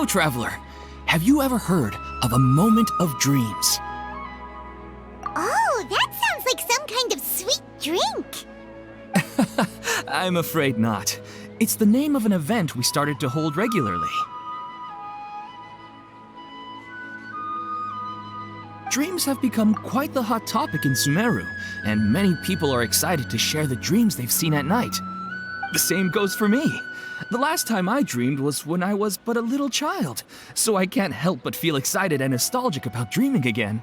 traveler. Have you ever heard of a moment of dreams? Oh, that sounds like some kind of sweet drink. I'm afraid not. It's the name of an event we started to hold regularly. Dreams have become quite the hot topic in Sumeru, and many people are excited to share the dreams they've seen at night. The same goes for me. The last time I dreamed was when I was but a little child, so I can't help but feel excited and nostalgic about dreaming again.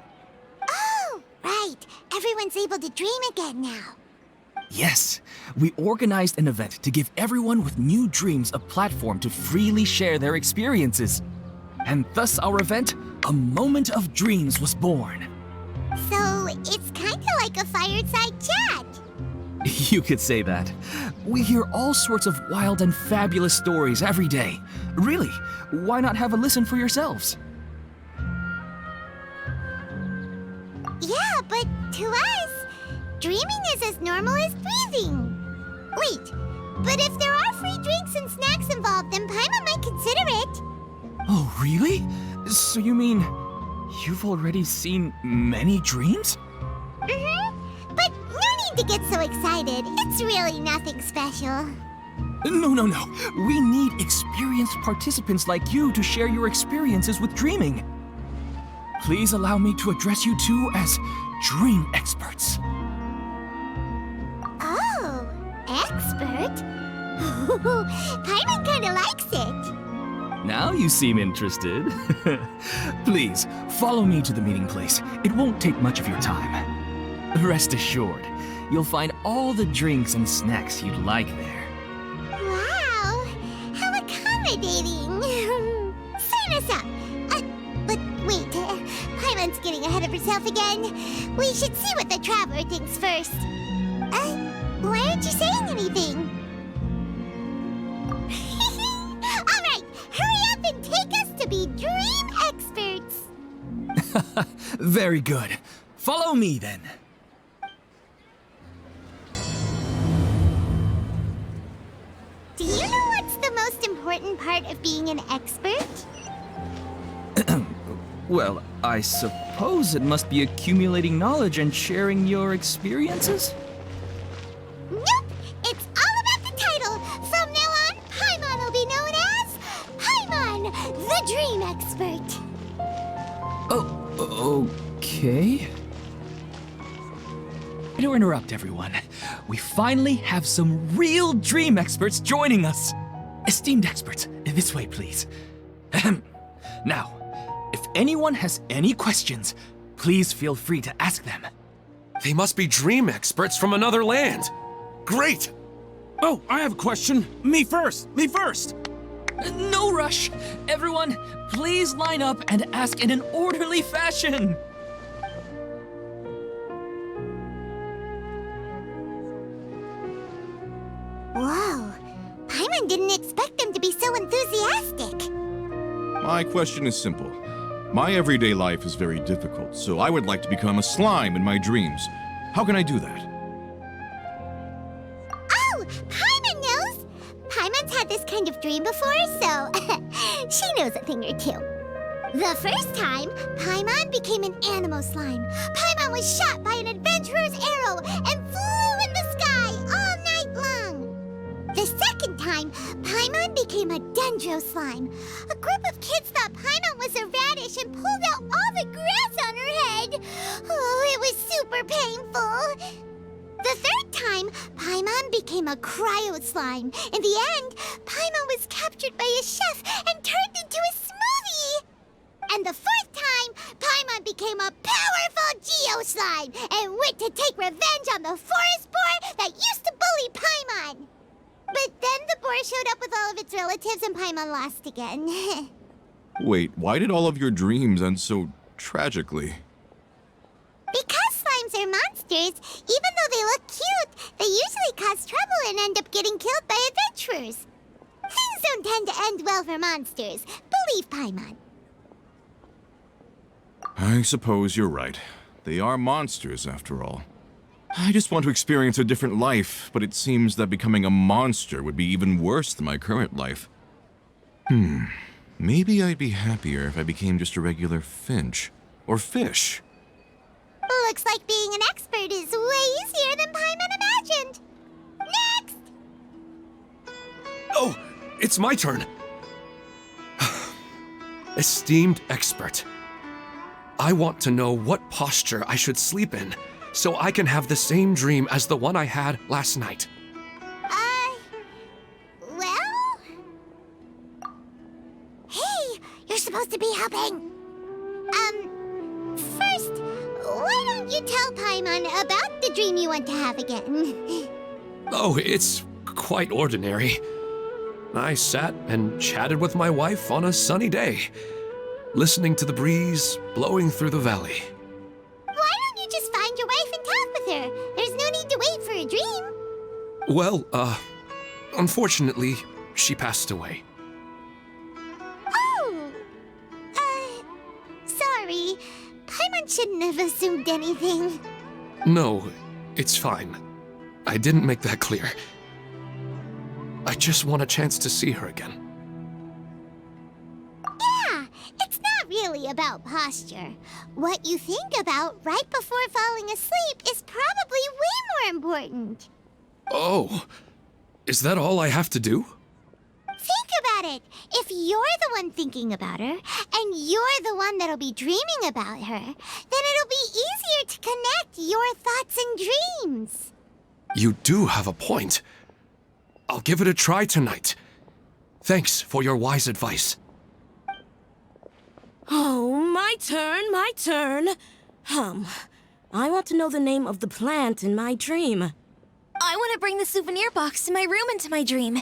Oh, right. Everyone's able to dream again now. Yes, we organized an event to give everyone with new dreams a platform to freely share their experiences. And thus our event, A Moment of Dreams, was born. So, it's kinda like a fireside chat. You could say that. We hear all sorts of wild and fabulous stories every day. Really, why not have a listen for yourselves? Yeah, but to us, dreaming is as normal as breathing. Wait, but if there are free drinks and snacks involved, then Paimon might consider it. Oh, really? So you mean you've already seen many dreams? But no need to get so excited. It's really nothing special. No. We need experienced participants like you to share your experiences with dreaming. Please allow me to address you two as dream experts. Oh, expert? Paimon kinda likes it. Now you seem interested. Please, follow me to the meeting place. It won't take much of your time. Rest assured, you'll find all the drinks and snacks you'd like there. Wow, how accommodating. Sign us up. But wait, Paimon's getting ahead of herself again. We should see what the traveler thinks first. Why aren't you saying anything? All right, hurry up and take us to be dream experts. Very good. Follow me then. Do you know what's the most important part of being an expert? Well, I suppose it must be accumulating knowledge and sharing your experiences? Nope! It's all about the title! From now on, Paimon will be known as Paimon, the Dream Expert! Oh, okay. To interrupt everyone, we finally have some real dream experts joining us. Esteemed experts, this way please. Now, if anyone has any questions, please feel free to ask them. They must be dream experts from another land. Great! Oh, I have a question. Me first! No rush. Everyone, please line up and ask in an orderly fashion. Whoa, Paimon didn't expect them to be so enthusiastic. My question is simple. My everyday life is very difficult, so I would like to become a slime in my dreams. How can I do that? Oh, Paimon knows! Paimon's had this kind of dream before, so she knows a thing or two. The first time, Paimon became an animal slime. Paimon was shot by an adventurer's arrow and flew in the sky all night long. The second time, Paimon became a Dendro slime. A group of kids thought Paimon was a radish and pulled out all the grass on her head. Oh, it was super painful. The third time, Paimon became a cryo slime. In the end, Paimon was captured by a chef and turned into a smoothie. And the fourth time, Paimon became a powerful Geo slime and went to take revenge on the forest boar that used to bully Paimon. But then the boar showed up with all of its relatives and Paimon lost again. Wait, why did all of your dreams end so tragically? Because slimes are monsters, even though they look cute, they usually cause trouble and end up getting killed by adventurers. Things don't tend to end well for monsters. Believe Paimon. I suppose you're right. They are monsters, after all. I just want to experience a different life, but it seems that becoming a monster would be even worse than my current life. Maybe I'd be happier if I became just a regular finch. Or fish. Looks like being an expert is way easier than Paimon imagined. Next! Oh, it's my turn. Esteemed expert, I want to know what posture I should sleep in so I can have the same dream as the one I had last night. Well? Hey, you're supposed to be helping. First, why don't you tell Paimon about the dream you want to have again? Oh, it's quite ordinary. I sat and chatted with my wife on a sunny day, listening to the breeze blowing through the valley. Why don't you just find your wife and talk with her? There's no need to wait for a dream. Well, unfortunately, she passed away. Oh! Sorry. Paimon shouldn't have assumed anything. No, it's fine. I didn't make that clear. I just want a chance to see her again. Yeah, it's not really about posture. What you think about right before falling asleep is probably way more important. Oh, is that all I have to do? Think about it. If you're the one thinking about her, and you're the one that'll be dreaming about her, then it'll be easier to connect your thoughts and dreams. You do have a point. I'll give it a try tonight. Thanks for your wise advice. Oh, my turn. I want to know the name of the plant in my dream. I want to bring the souvenir box to my room into my dream.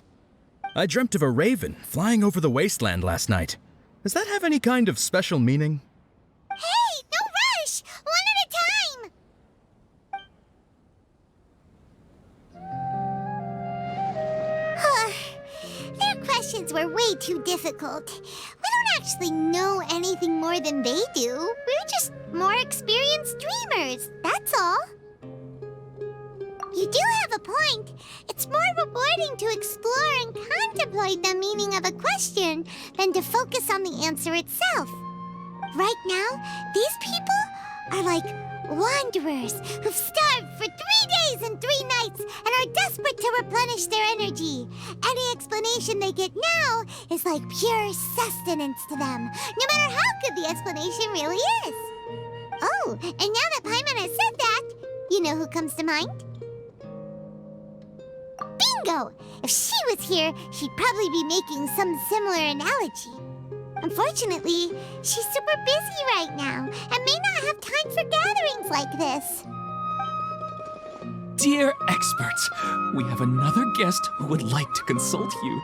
I dreamt of a raven flying over the wasteland last night. Does that have any kind of special meaning? Hey, no rush! One at a time! Their questions were way too difficult. We don't actually know anything more than they do. We're just more experienced dreamers, that's all. You do have a point. It's more rewarding to explore and contemplate the meaning of a question than to focus on the answer itself. Right now, these people are like wanderers who've starved for 3 days and 3 nights and are desperate to replenish their energy. Any explanation they get now is like pure sustenance to them, no matter how good the explanation really is. Oh, and now that Paimon has said that, you know who comes to mind? Bingo! If she was here, she'd probably be making some similar analogy. Unfortunately, she's super busy right now and may not have time for gatherings like this. Dear experts, we have another guest who would like to consult you.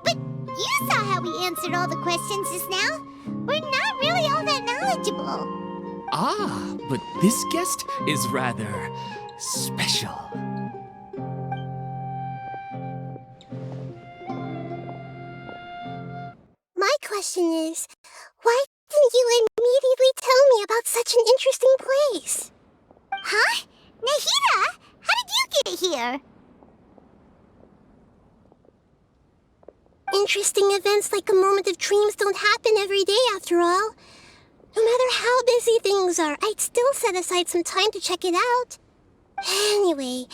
But you saw how we answered all the questions just now. We're not really all that knowledgeable. Ah, but this guest is rather special. My question is, why didn't you immediately tell me about such an interesting place? Huh? Nahida? How did you get here? Interesting events like a moment of dreams don't happen every day after all. No matter how busy things are, I'd still set aside some time to check it out. Anyway,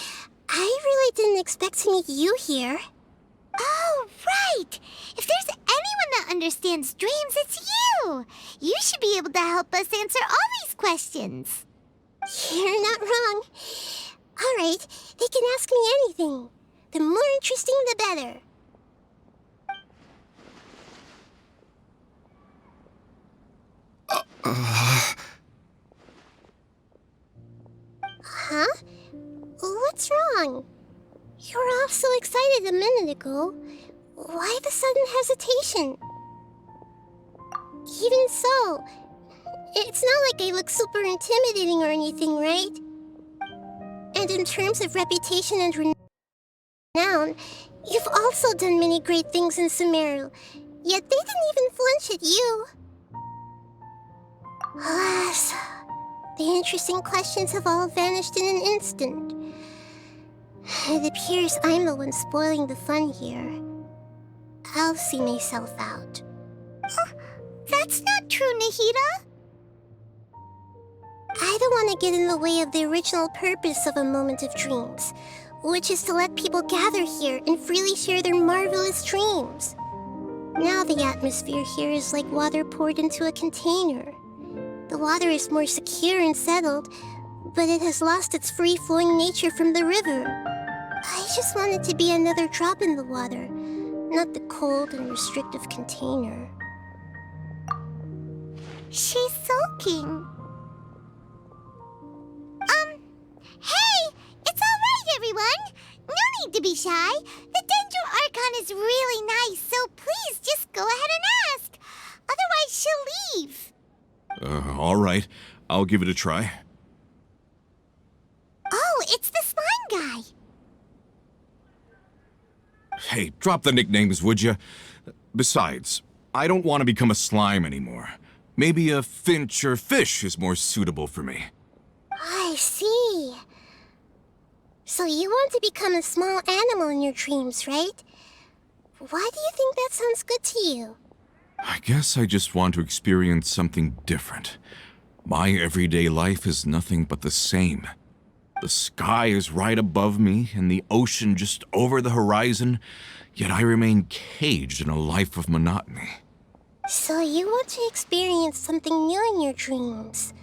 I really didn't expect to meet you here. Oh, right! If there's anyone that understands dreams, it's you! You should be able to help us answer all these questions. You're not wrong. All right, they can ask me anything. The more interesting, the better. Huh? What's wrong? You were all so excited a minute ago. Why the sudden hesitation? Even so, it's not like I look super intimidating or anything, right? And in terms of reputation and renown, you've also done many great things in Sumeru, yet they didn't even flinch at you. Alas, the interesting questions have all vanished in an instant. It appears I'm the one spoiling the fun here. I'll see myself out. Oh, that's not true, Nahida. I don't want to get in the way of the original purpose of a moment of dreams, which is to let people gather here and freely share their marvelous dreams. Now the atmosphere here is like water poured into a container. The water is more secure and settled, but it has lost its free-flowing nature from the river. I just want it to be another drop in the water, not the cold and restrictive container. She's sulking. Hey! It's alright, everyone! No need to be shy. The Dendro Archon is really nice, so please just go ahead and ask. Otherwise, she'll leave. All right. I'll give it a try. Oh, it's the slime guy. Hey, drop the nicknames, would you? Besides, I don't want to become a slime anymore. Maybe a finch or fish is more suitable for me. I see. So you want to become a small animal in your dreams, right? Why do you think that sounds good to you? I guess I just want to experience something different. My everyday life is nothing but the same. The sky is right above me and the ocean just over the horizon, yet I remain caged in a life of monotony. So you want to experience something new in your dreams?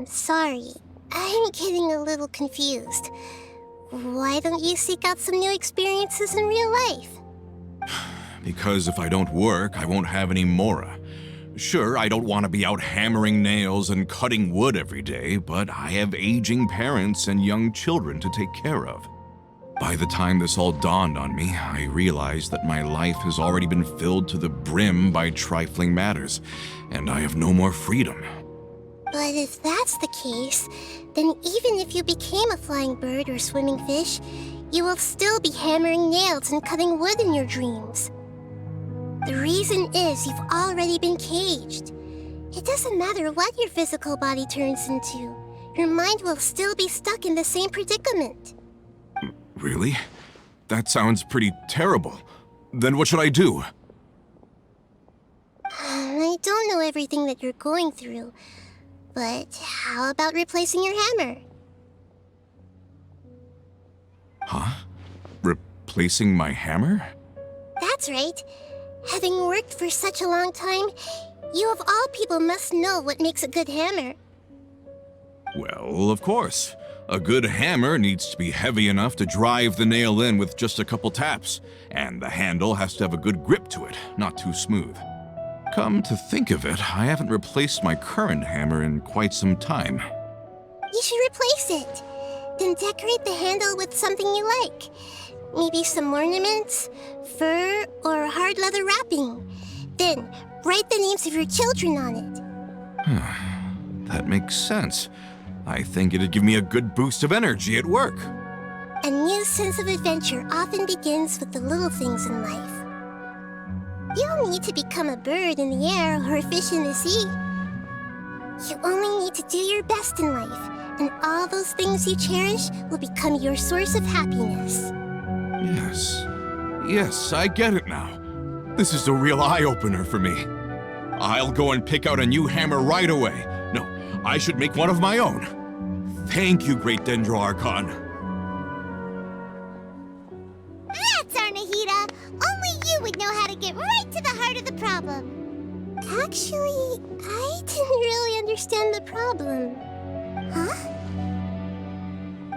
Sorry. I'm getting a little confused. Why don't you seek out some new experiences in real life? Because if I don't work, I won't have any mora. Sure, I don't want to be out hammering nails and cutting wood every day, but I have aging parents and young children to take care of. By the time this all dawned on me, I realized that my life has already been filled to the brim by trifling matters, and I have no more freedom. But if that's the case, then even if you became a flying bird or swimming fish, you will still be hammering nails and cutting wood in your dreams. The reason is you've already been caged. It doesn't matter what your physical body turns into. Your mind will still be stuck in the same predicament. Really? That sounds pretty terrible. Then what should I do? I don't know everything that you're going through, but how about replacing your hammer? Huh? Replacing my hammer? That's right. Having worked for such a long time, you of all people must know what makes a good hammer. Well, of course. A good hammer needs to be heavy enough to drive the nail in with just a couple taps, and the handle has to have a good grip to it, not too smooth. Come to think of it, I haven't replaced my current hammer in quite some time. You should replace it. Then decorate the handle with something you like. Maybe some ornaments, fur, or hard leather wrapping. Then write the names of your children on it. That makes sense. I think it'd give me a good boost of energy at work. A new sense of adventure often begins with the little things in life. You don't need to become a bird in the air or a fish in the sea. You only need to do your best in life, and all those things you cherish will become your source of happiness. Yes, I get it now. This is a real eye-opener for me. I'll go and pick out a new hammer right away. No, I should make one of my own. Thank you, great Dendro Archon. That's our Nahida! Only you would know how to get right to the heart of the problem. Actually, I didn't really understand the problem. Huh?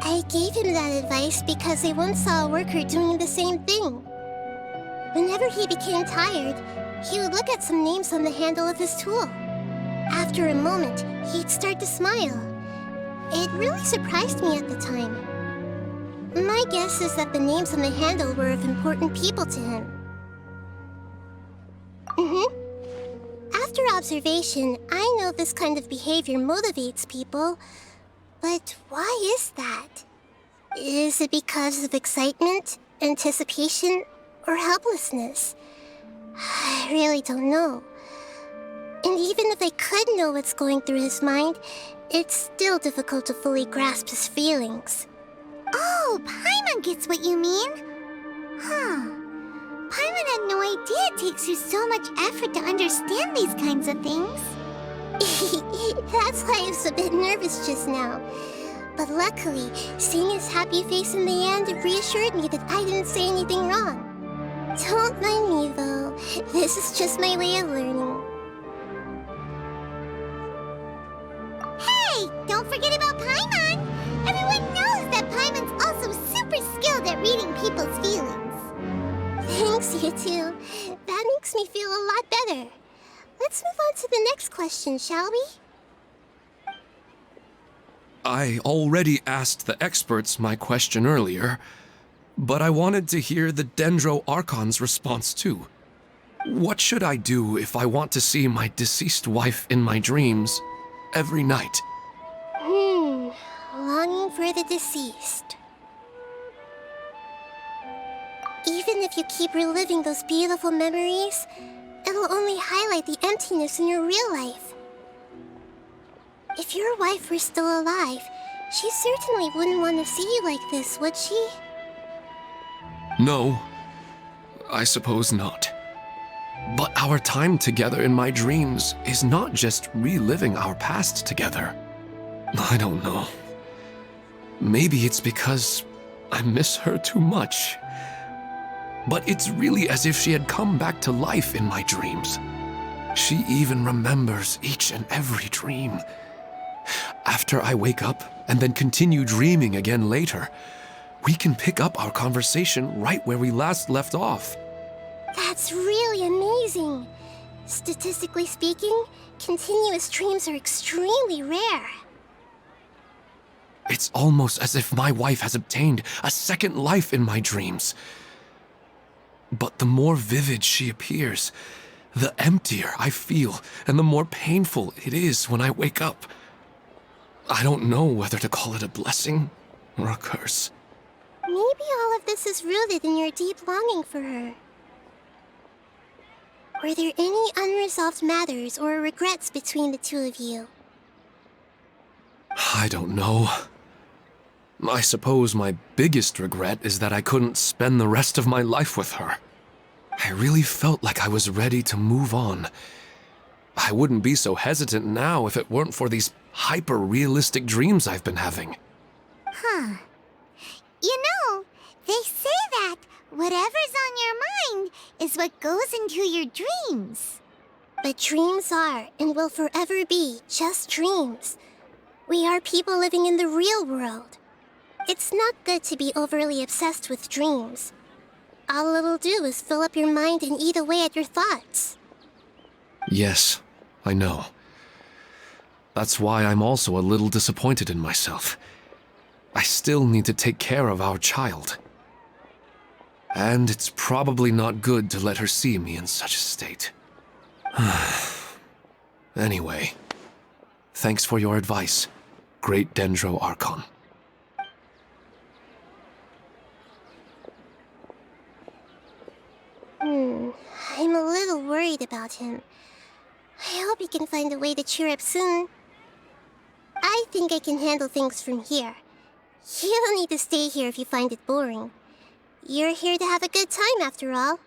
I gave him that advice because I once saw a worker doing the same thing. Whenever he became tired, he would look at some names on the handle of his tool. After a moment, he'd start to smile. It really surprised me at the time. My guess is that the names on the handle were of important people to him. After observation, I know this kind of behavior motivates people. But why is that? Is it because of excitement, anticipation, or helplessness? I really don't know. And even if I could know what's going through his mind, it's still difficult to fully grasp his feelings. Oh, Paimon gets what you mean. Huh. Paimon had no idea it takes you so much effort to understand these kinds of things. That's why I was a bit nervous just now. But luckily, seeing his happy face in the end reassured me that I didn't say anything wrong. Don't mind me, though. This is just my way of learning. Hey, don't forget about Paimon! Everyone knows that Paimon's also super skilled at reading people's feelings. Thanks, you two. That makes me feel a lot better. Let's move on to the next question, shall we? I already asked the experts my question earlier, but I wanted to hear the Dendro Archon's response too. What should I do if I want to see my deceased wife in my dreams every night? Longing for the deceased. Even if you keep reliving those beautiful memories, it'll only highlight the emptiness in your real life. If your wife were still alive, she certainly wouldn't want to see you like this, would she? No, I suppose not. But our time together in my dreams is not just reliving our past together. I don't know. Maybe it's because I miss her too much. But it's really as if she had come back to life in my dreams. She even remembers each and every dream. After I wake up and then continue dreaming again later, we can pick up our conversation right where we last left off. That's really amazing. Statistically speaking, continuous dreams are extremely rare. It's almost as if my wife has obtained a second life in my dreams. But the more vivid she appears, the emptier I feel and the more painful it is when I wake up. I don't know whether to call it a blessing or a curse. Maybe all of this is rooted in your deep longing for her. Were there any unresolved matters or regrets between the two of you? I don't know. I suppose my biggest regret is that I couldn't spend the rest of my life with her. I really felt like I was ready to move on. I wouldn't be so hesitant now if it weren't for these hyper-realistic dreams I've been having. Huh. You know, they say that whatever's on your mind is what goes into your dreams. But dreams are and will forever be just dreams. We are people living in the real world. It's not good to be overly obsessed with dreams. All it'll do is fill up your mind and eat away at your thoughts. Yes, I know. That's why I'm also a little disappointed in myself. I still need to take care of our child. And it's probably not good to let her see me in such a state. Anyway, thanks for your advice, great Dendro Archon. I'm a little worried about him. I hope he can find a way to cheer up soon. I think I can handle things from here. You don't need to stay here if you find it boring. You're here to have a good time, after all.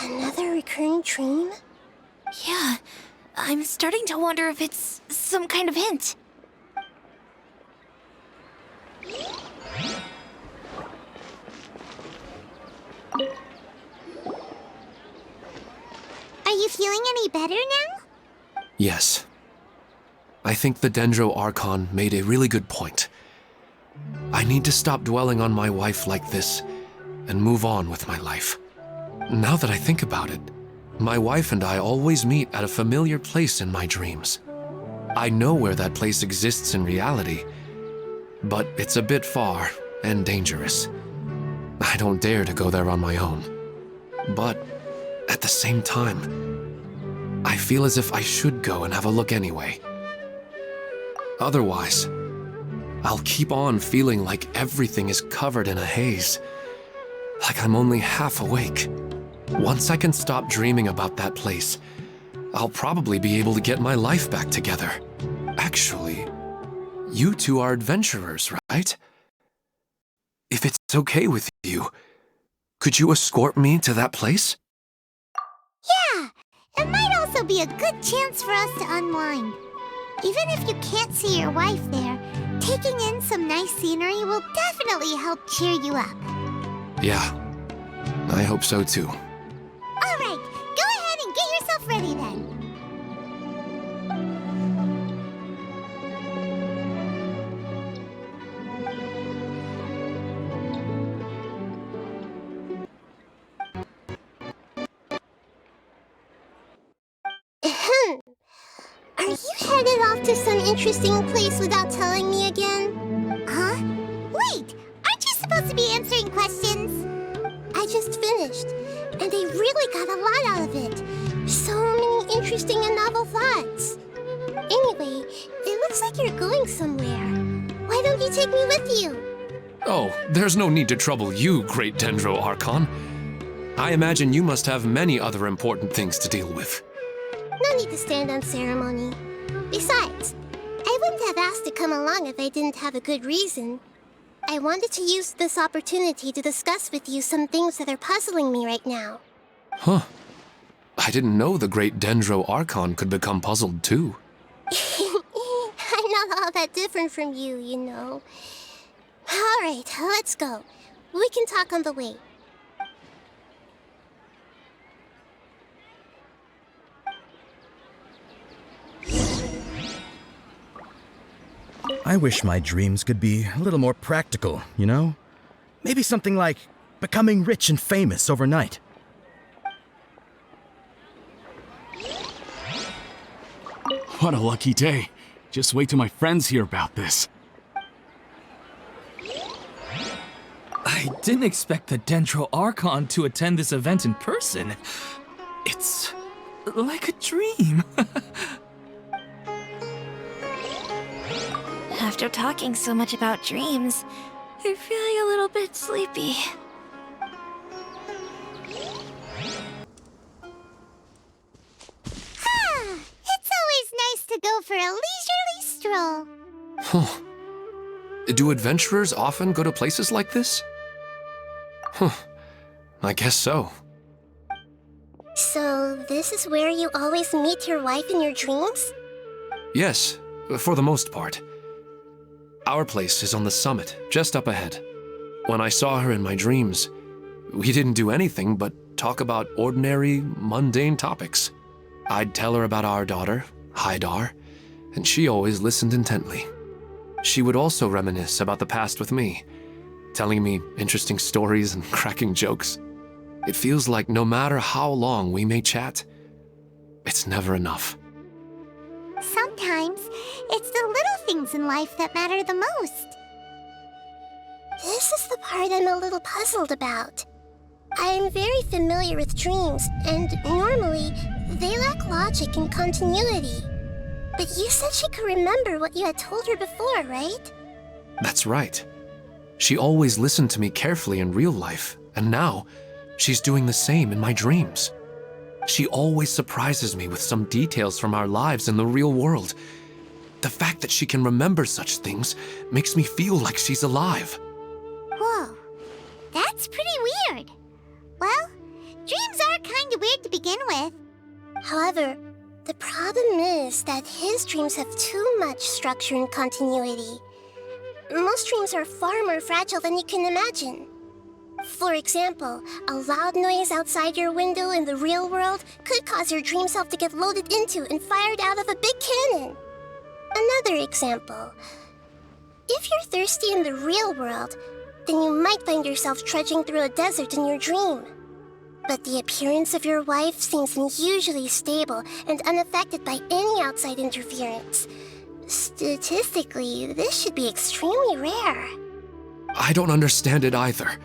Another recurring dream? Yeah, I'm starting to wonder if it's some kind of hint. Are you feeling any better now? Yes. I think the Dendro Archon made a really good point. I need to stop dwelling on my wife like this and move on with my life. Now that I think about it, my wife and I always meet at a familiar place in my dreams. I know where that place exists in reality, but it's a bit far and dangerous. I don't dare to go there on my own. But at the same time, I feel as if I should go and have a look anyway. Otherwise, I'll keep on feeling like everything is covered in a haze, like I'm only half awake. Once I can stop dreaming about that place, I'll probably be able to get my life back together. Actually, you two are adventurers, right? If it's okay with you, could you escort me to that place? Yeah, it might also be a good chance for us to unwind. Even if you can't see your wife there, taking in some nice scenery will definitely help cheer you up. Yeah, I hope so too. All right, go ahead and get yourself ready then. Are you headed off to some interesting place without telling me again? Huh? Wait, aren't you supposed to be answering questions? I just finished, and they really got a lot out of it. So many interesting and novel thoughts. Anyway, it looks like you're going somewhere. Why don't you take me with you? Oh, there's no need to trouble you, great Dendro Archon. I imagine you must have many other important things to deal with. No need to stand on ceremony. Besides, I wouldn't have asked to come along if I didn't have a good reason. I wanted to use this opportunity to discuss with you some things that are puzzling me right now. Huh. I didn't know the great Dendro Archon could become puzzled too. I'm not all that different from you, you know. All right, let's go. We can talk on the way. I wish my dreams could be a little more practical, you know? Maybe something like becoming rich and famous overnight. What a lucky day. Just wait till my friends hear about this. I didn't expect the Dendro Archon to attend this event in person. It's like a dream. After talking so much about dreams, I'm feeling a little bit sleepy. It's always nice to go for a leisurely stroll. Huh. Do adventurers often go to places like this? Huh. I guess so. So, this is where you always meet your wife in your dreams? Yes, for the most part. Our place is on the summit, just up ahead. When I saw her in my dreams, we didn't do anything but talk about ordinary, mundane topics. I'd tell her about our daughter, Haidar, and she always listened intently. She would also reminisce about the past with me, telling me interesting stories and cracking jokes. It feels like no matter how long we may chat, it's never enough. Sometimes, it's the little things in life that matter the most. This is the part I'm a little puzzled about. I am very familiar with dreams, and normally, they lack logic and continuity. But you said she could remember what you had told her before, right? That's right. She always listened to me carefully in real life, and now, she's doing the same in my dreams. She always surprises me with some details from our lives in the real world. The fact that she can remember such things makes me feel like she's alive. Whoa, that's pretty weird. Well, dreams are kind of weird to begin with. However, the problem is that his dreams have too much structure and continuity. Most dreams are far more fragile than you can imagine. For example, a loud noise outside your window in the real world could cause your dream self to get loaded into and fired out of a big cannon. Another example. If you're thirsty in the real world, then you might find yourself trudging through a desert in your dream. But the appearance of your wife seems unusually stable and unaffected by any outside interference. Statistically, this should be extremely rare. I don't understand it either.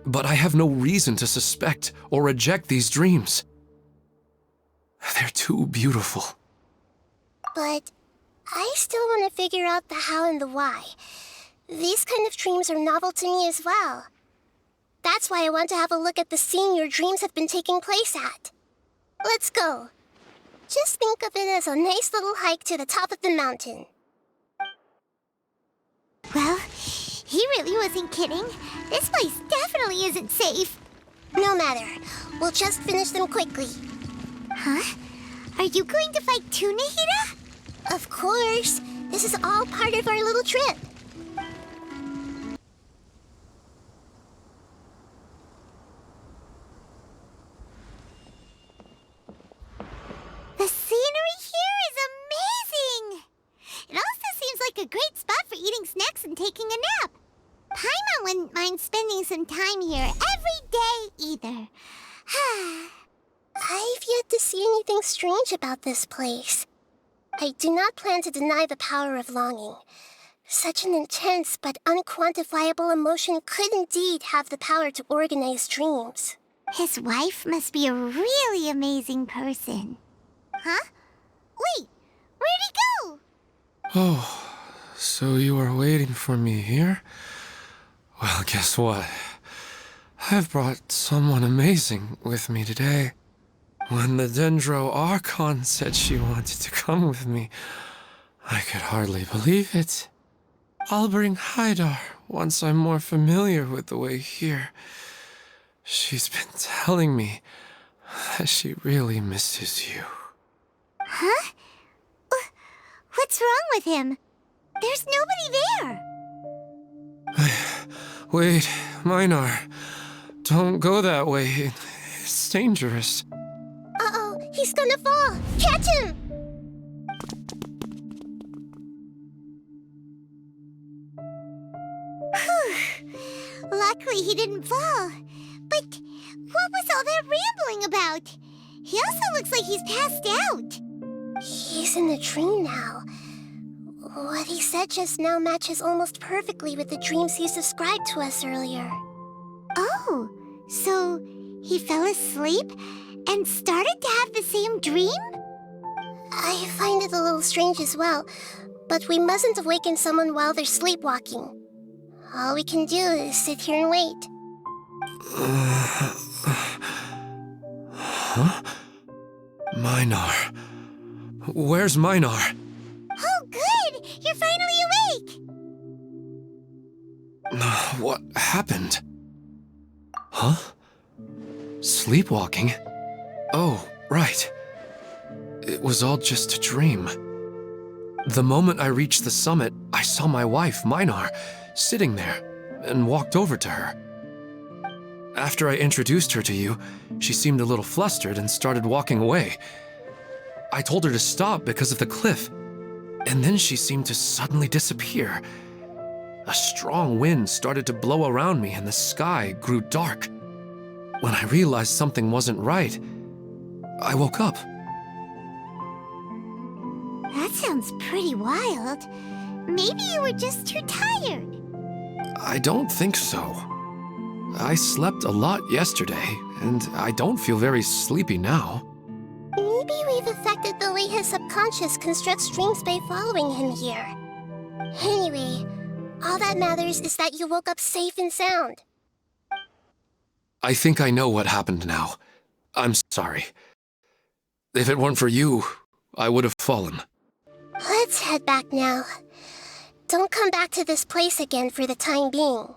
But I have no reason to suspect or reject these dreams. They're too beautiful. But I still want to figure out the how and the why. These kind of dreams are novel to me as well. That's why I want to have a look at the scene your dreams have been taking place at. Let's go. Just think of it as a nice little hike to the top of the mountain. Well, he really wasn't kidding. This place definitely isn't safe. No matter. We'll just finish them quickly. Huh? Are you going to fight too, Nahida? Of course. This is all part of our little trip. The scenery here is amazing! It also seems like a great spot for eating snacks and taking a nap. Paimon wouldn't mind spending some time here every day either. I've yet to see anything strange about this place. I do not plan to deny the power of longing. Such an intense but unquantifiable emotion could indeed have the power to organize dreams. His wife must be a really amazing person. Huh? Wait, where'd he go? Oh, so you were waiting for me here? Well, guess what? I've brought someone amazing with me today. When the Dendro Archon said she wanted to come with me, I could hardly believe it. I'll bring Haidar once I'm more familiar with the way here. She's been telling me that she really misses you. Huh? What's wrong with him? There's nobody there. Wait, Minar. Don't go that way. It's dangerous. Uh-oh, he's gonna fall! Catch him! Whew. Luckily he didn't fall. But what was all that rambling about? He also looks like he's passed out. He's in a dream now. What he said just now matches almost perfectly with the dreams he's described to us earlier. Oh, so he fell asleep and started to have the same dream? I find it a little strange as well, but we mustn't awaken someone while they're sleepwalking. All we can do is sit here and wait. Huh? Minar. Where's Minar? Oh, good! You're finally awake! What happened? Huh? Sleepwalking? Oh, right. It was all just a dream. The moment I reached the summit, I saw my wife, Minar, sitting there, and walked over to her. After I introduced her to you, she seemed a little flustered and started walking away. I told her to stop because of the cliff, and then she seemed to suddenly disappear. A strong wind started to blow around me and the sky grew dark. When I realized something wasn't right, I woke up. That sounds pretty wild. Maybe you were just too tired. I don't think so. I slept a lot yesterday, and I don't feel very sleepy now. Maybe we've affected the way his subconscious constructs dreams by following him here. Anyway, all that matters is that you woke up safe and sound. I think I know what happened now. I'm sorry. If it weren't for you, I would have fallen. Let's head back now. Don't come back to this place again for the time being.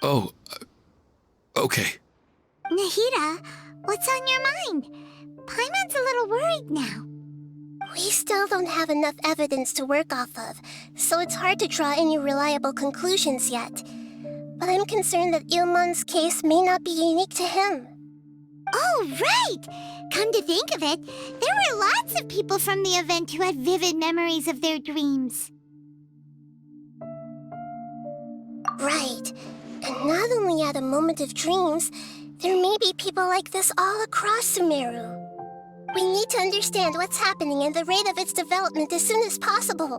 Oh, okay. Nahida, what's on your mind? Paimon's a little worried now. We still don't have enough evidence to work off of, so it's hard to draw any reliable conclusions yet. But I'm concerned that Ilmon's case may not be unique to him. Oh, right! Come to think of it, there were lots of people from the event who had vivid memories of their dreams. Right. And not only at a moment of dreams, there may be people like this all across Sumeru. We need to understand what's happening and the rate of its development as soon as possible.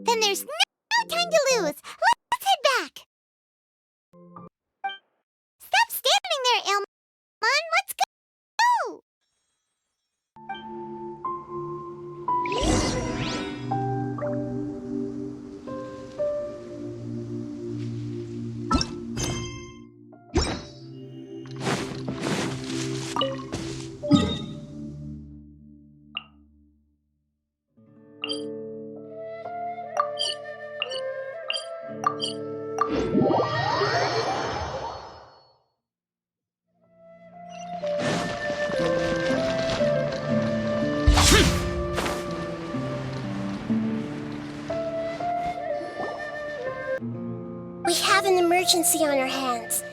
Then there's no time to lose. Let's head back. Stop standing there, Ilmon. Let's go. We have an emergency on our hands.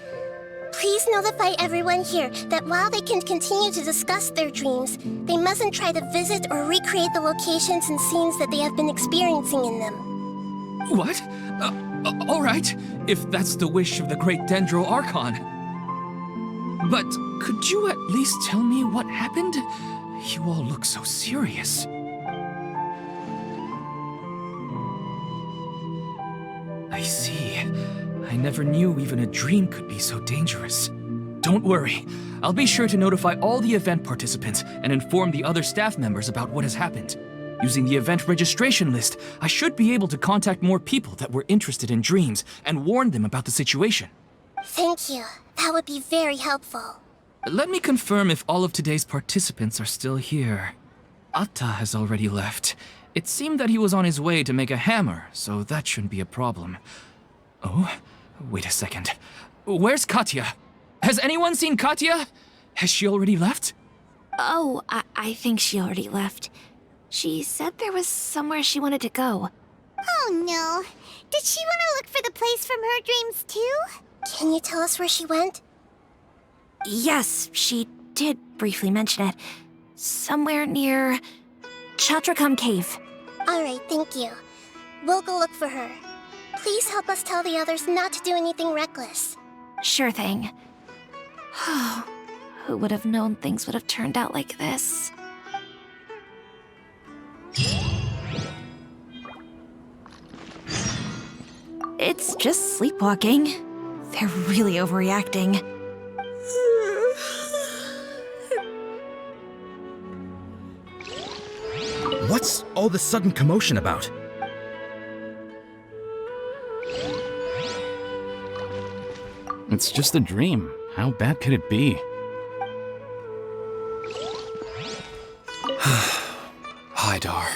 Please notify everyone here that while they can continue to discuss their dreams, they mustn't try to visit or recreate the locations and scenes that they have been experiencing in them. What? All right, if that's the wish of the great Dendro Archon. But could you at least tell me what happened? You all look so serious. I see. I never knew even a dream could be so dangerous. Don't worry. I'll be sure to notify all the event participants and inform the other staff members about what has happened. Using the event registration list, I should be able to contact more people that were interested in dreams and warn them about the situation. Thank you. That would be very helpful. Let me confirm if all of today's participants are still here. Atta has already left. It seemed that he was on his way to make a hammer, so that shouldn't be a problem. Oh, wait a second. Where's Katya? Has anyone seen Katya? Has she already left? Oh, I think she already left. She said there was somewhere she wanted to go. Oh no. Did she want to look for the place from her dreams too? Can you tell us where she went? Yes, she did briefly mention it. Somewhere near Chatrakam Cave. Alright, thank you. We'll go look for her. Please help us tell the others not to do anything reckless. Sure thing. Who would have known things would have turned out like this? It's just sleepwalking. They're really overreacting. What's all this sudden commotion about? It's just a dream. How bad could it be? Hi, Dar.